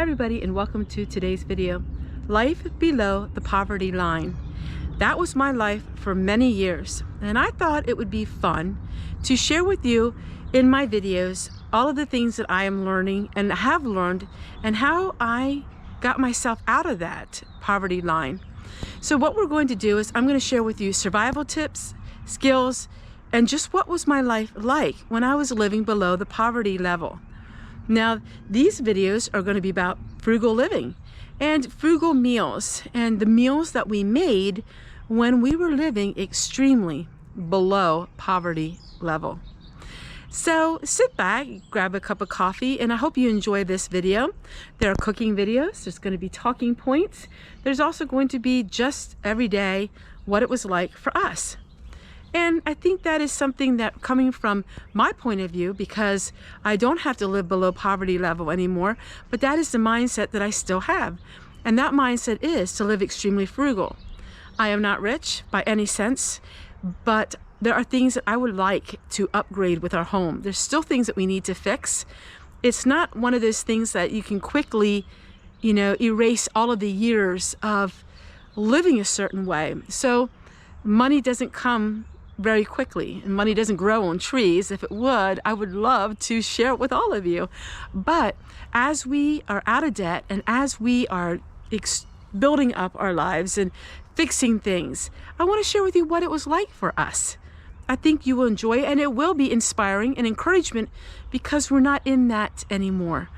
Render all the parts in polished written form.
everybody, and welcome to today's video. Life below the poverty line. That was my life for many years, and I thought it would be fun to share with you in my videos all of the things that I am learning and have learned and how I got myself out of that poverty line. So what we're going to do is I'm going to share with you survival tips, skills, and just what was my life like when I was living below the poverty level. Now, these videos are going to be about frugal living and frugal meals and the meals that we made when we were living extremely below poverty level. So sit back, grab a cup of coffee, and I hope you enjoy this video. There are cooking videos, there's going to be talking points. There's also going to be just every day what it was like for us. And I think that is something that, coming from my point of view, because I don't have to live below poverty level anymore, but that is the mindset that I still have. And that mindset is to live extremely frugal. I am not rich by any sense, but there are things that I would like to upgrade with our home. There's still things that we need to fix. It's not one of those things that you can quickly, erase all of the years of living a certain way. So money doesn't come very quickly, and money doesn't grow on trees. If it would, I would love to share it with all of you. But as we are out of debt and as we are building up our lives and fixing things, I want to share with you what it was like for us. I think you will enjoy it, and it will be inspiring and encouragement because we're not in that anymore.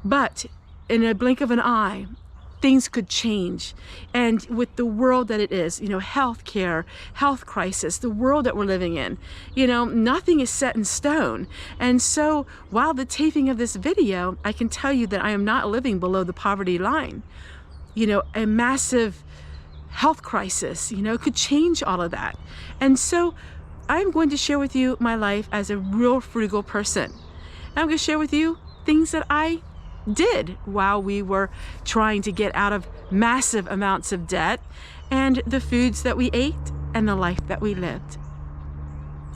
But in a blink of an eye, things could change. And with the world that it is, healthcare, health crisis, the world that we're living in, nothing is set in stone. And so while the taping of this video, I can tell you that I am not living below the poverty line. A massive health crisis, could change all of that. And so I'm going to share with you my life as a real frugal person. And I'm going to share with you things that I did while we were trying to get out of massive amounts of debt, and the foods that we ate and the life that we lived.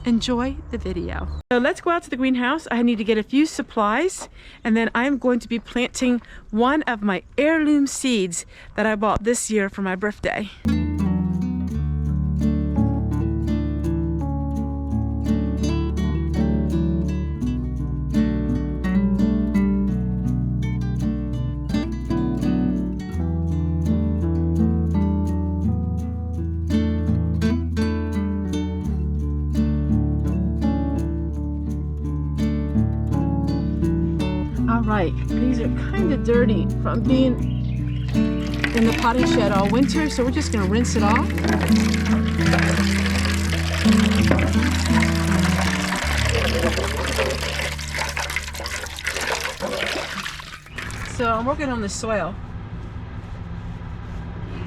Enjoy the video. So let's go out to the greenhouse. I need to get a few supplies, and then I'm going to be planting one of my heirloom seeds that I bought this year for my birthday. Right, these are kind of dirty from being in the potting shed all winter, so we're just going to rinse it off. So I'm working on the soil.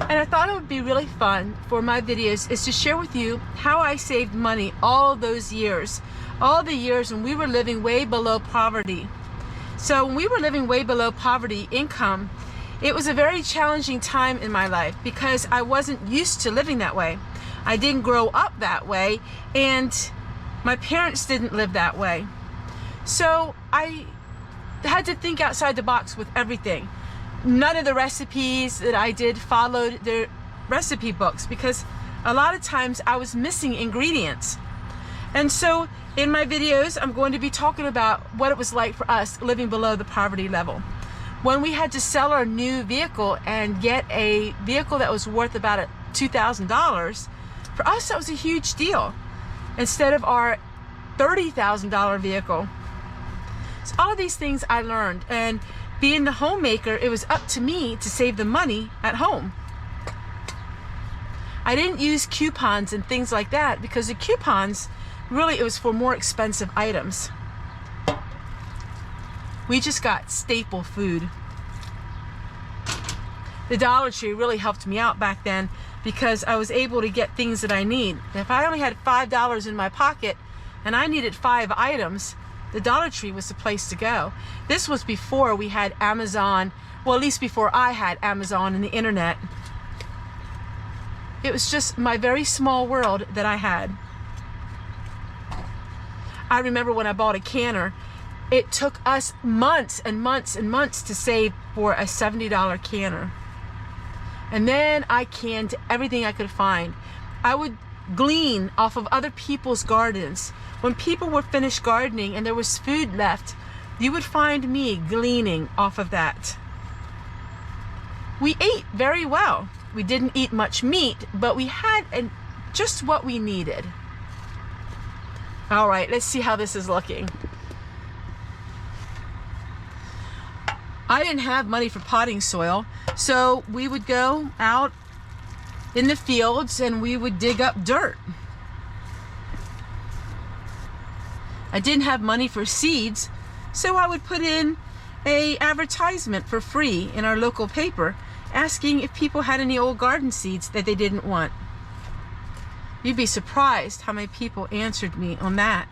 And I thought it would be really fun for my videos is to share with you how I saved money all those years. All the years when we were living way below poverty. So when we were living way below poverty income, it was a very challenging time in my life because I wasn't used to living that way. I didn't grow up that way, and my parents didn't live that way. So I had to think outside the box with everything. None of the recipes that I did followed the recipe books because a lot of times I was missing ingredients. And so in my videos, I'm going to be talking about what it was like for us living below the poverty level. When we had to sell our new vehicle and get a vehicle that was worth about $2,000, for us that was a huge deal instead of our $30,000 vehicle. So all of these things I learned, and being the homemaker, it was up to me to save the money at home. I didn't use coupons and things like that because the coupons, really, it was for more expensive items. We just got staple food. The Dollar Tree really helped me out back then because I was able to get things that I need. If I only had $5 in my pocket and I needed 5 items, the Dollar Tree was the place to go. This was before we had Amazon, well, at least before I had Amazon and the internet. It was just my very small world that I had. I remember when I bought a canner, It took us months and months and months to save for a $70 canner. And then I canned everything I could find. I would glean off of other people's gardens. When people were finished gardening and there was food left, you would find me gleaning off of that. We ate very well. We didn't eat much meat, but we had just what we needed. All right, let's see how this is looking. I didn't have money for potting soil, so we would go out in the fields and we would dig up dirt. I didn't have money for seeds, so I would put in an advertisement for free in our local paper asking if people had any old garden seeds that they didn't want. You'd be surprised how many people answered me on that.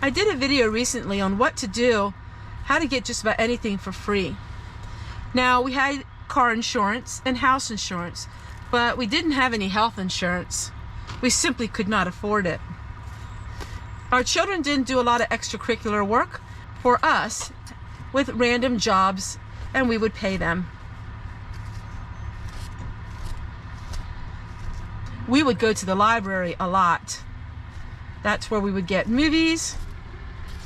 I did a video recently on what to do, how to get just about anything for free. Now, we had car insurance and house insurance, but we didn't have any health insurance. We simply could not afford it. Our children didn't do a lot of extracurricular work for us with random jobs, and we would pay them. We would go to the library a lot. That's where we would get movies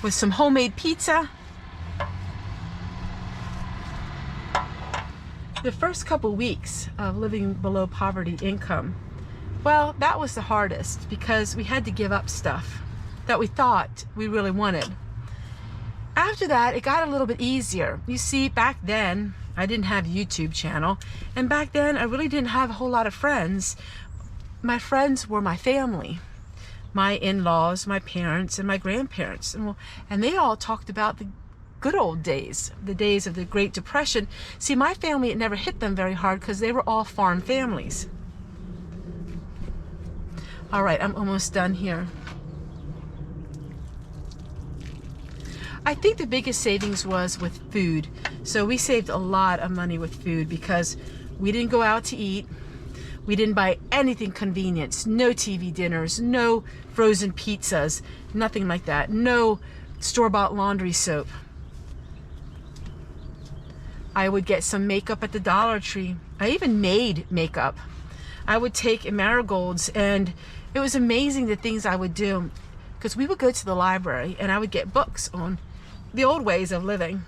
with some homemade pizza. The first couple weeks of living below poverty income, well, that was the hardest because we had to give up stuff that we thought we really wanted. After that, it got a little bit easier. You see, back then, I didn't have a YouTube channel, and back then I really didn't have a whole lot of friends. My friends were my family, my in-laws, my parents, and my grandparents. And they all talked about the good old days, the days of the Great Depression. See, my family, it never hit them very hard because they were all farm families. All right, I'm almost done here. I think the biggest savings was with food. So we saved a lot of money with food because we didn't go out to eat. We didn't buy anything convenience, no TV dinners, no frozen pizzas, nothing like that. No store-bought laundry soap. I would get some makeup at the Dollar Tree. I even made makeup. I would take marigolds, and it was amazing the things I would do because we would go to the library and I would get books on the old ways of living.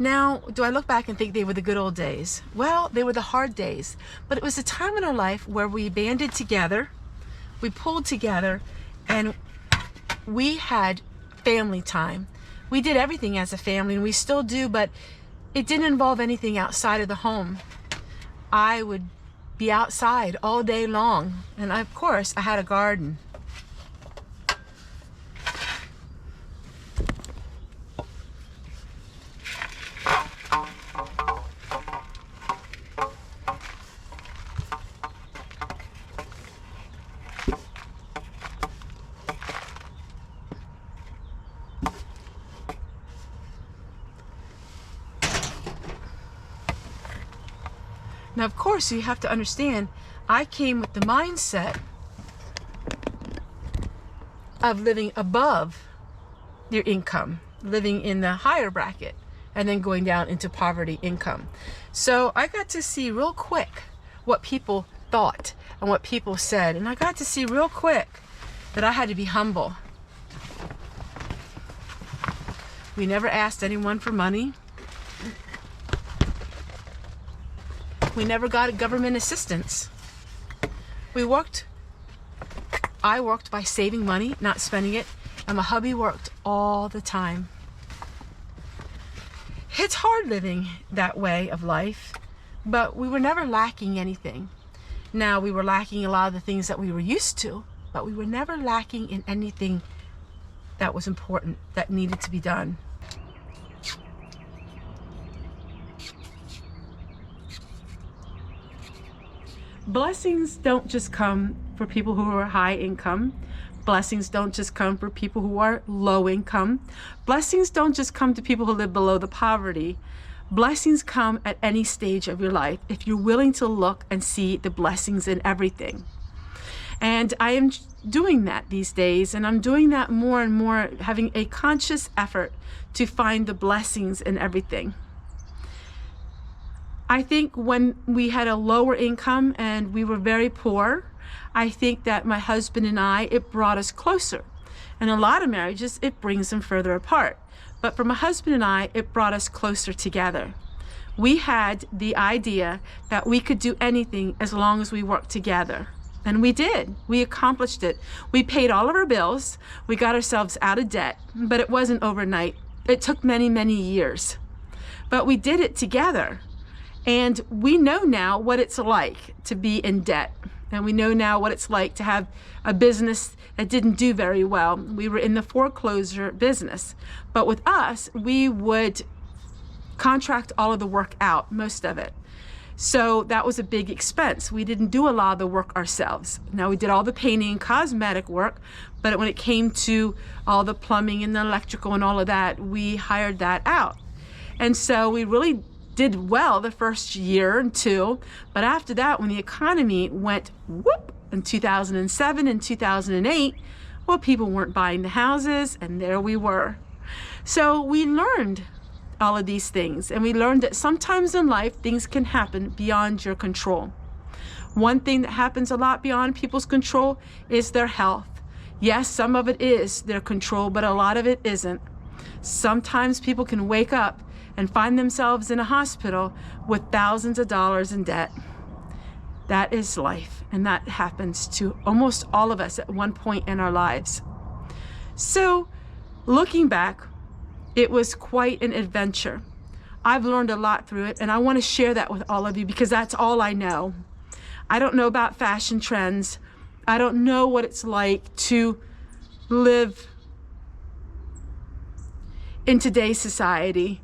Now, do I look back and think they were the good old days? Well, they were the hard days, but it was a time in our life where we banded together, we pulled together, and we had family time. We did everything as a family, and we still do, but it didn't involve anything outside of the home. I would be outside all day long, and of course, I had a garden. Now, of course, you have to understand, I came with the mindset of living above your income, living in the higher bracket, and then going down into poverty income. So I got to see real quick what people thought and what people said. And I got to see real quick that I had to be humble. We never asked anyone for money. We never got government assistance. I worked by saving money, not spending it, and my hubby worked all the time. It's hard living that way of life, but we were never lacking anything. Now, we were lacking a lot of the things that we were used to, but we were never lacking in anything that was important, that needed to be done. Blessings don't just come for people who are high income. Blessings don't just come for people who are low income. Blessings don't just come to people who live below the poverty. Blessings come at any stage of your life if you're willing to look and see the blessings in everything. And I am doing that these days, and I'm doing that more and more, having a conscious effort to find the blessings in everything. I think when we had a lower income and we were very poor, I think that my husband and I, it brought us closer. In a lot of marriages, it brings them further apart. But for my husband and I, it brought us closer together. We had the idea that we could do anything as long as we worked together. And we did. We accomplished it. We paid all of our bills. We got ourselves out of debt, but it wasn't overnight. It took many, many years. But we did it together. And we know now what it's like to be in debt. And we know now what it's like to have a business that didn't do very well. We were in the foreclosure business. But with us, we would contract all of the work out, most of it. So that was a big expense. We didn't do a lot of the work ourselves. Now, we did all the painting and cosmetic work, but when it came to all the plumbing and the electrical and all of that, we hired that out. And so we really did well the first year and two, but after that, when the economy went whoop in 2007 and 2008, well, people weren't buying the houses, and there we were. So we learned all of these things, and we learned that sometimes in life things can happen beyond your control. One thing that happens a lot beyond people's control is their health. Yes, some of it is their control, but a lot of it isn't. Sometimes people can wake up and find themselves in a hospital with thousands of dollars in debt. That is life, and that happens to almost all of us at one point in our lives. So, looking back, it was quite an adventure. I've learned a lot through it, and I want to share that with all of you because that's all I know. I don't know about fashion trends. I don't know what it's like to live in today's society.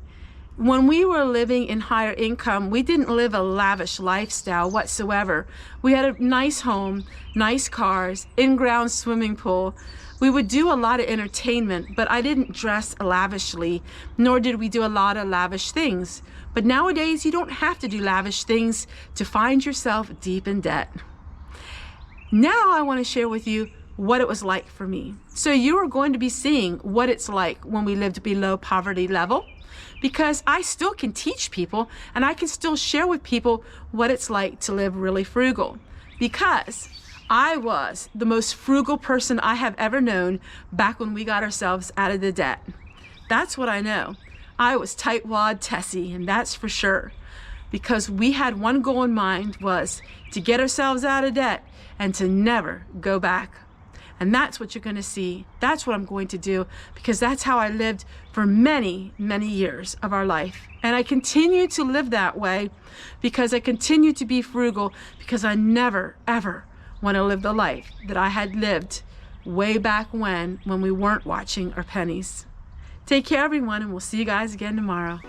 When we were living in higher income, we didn't live a lavish lifestyle whatsoever. We had a nice home, nice cars, in-ground swimming pool. We would do a lot of entertainment, but I didn't dress lavishly, nor did we do a lot of lavish things. But nowadays, you don't have to do lavish things to find yourself deep in debt. Now I want to share with you what it was like for me. So you are going to be seeing what it's like when we lived below poverty level, because I still can teach people and I can still share with people what it's like to live really frugal, because I was the most frugal person I have ever known back when we got ourselves out of the debt. That's what I know. I was tightwad Tessie, and that's for sure, because we had one goal in mind, was to get ourselves out of debt and to never go back. And that's what you're going to see. That's what I'm going to do, because that's how I lived for many, many years of our life. And I continue to live that way because I continue to be frugal, because I never, ever want to live the life that I had lived way back when we weren't watching our pennies. Take care, everyone, and we'll see you guys again tomorrow.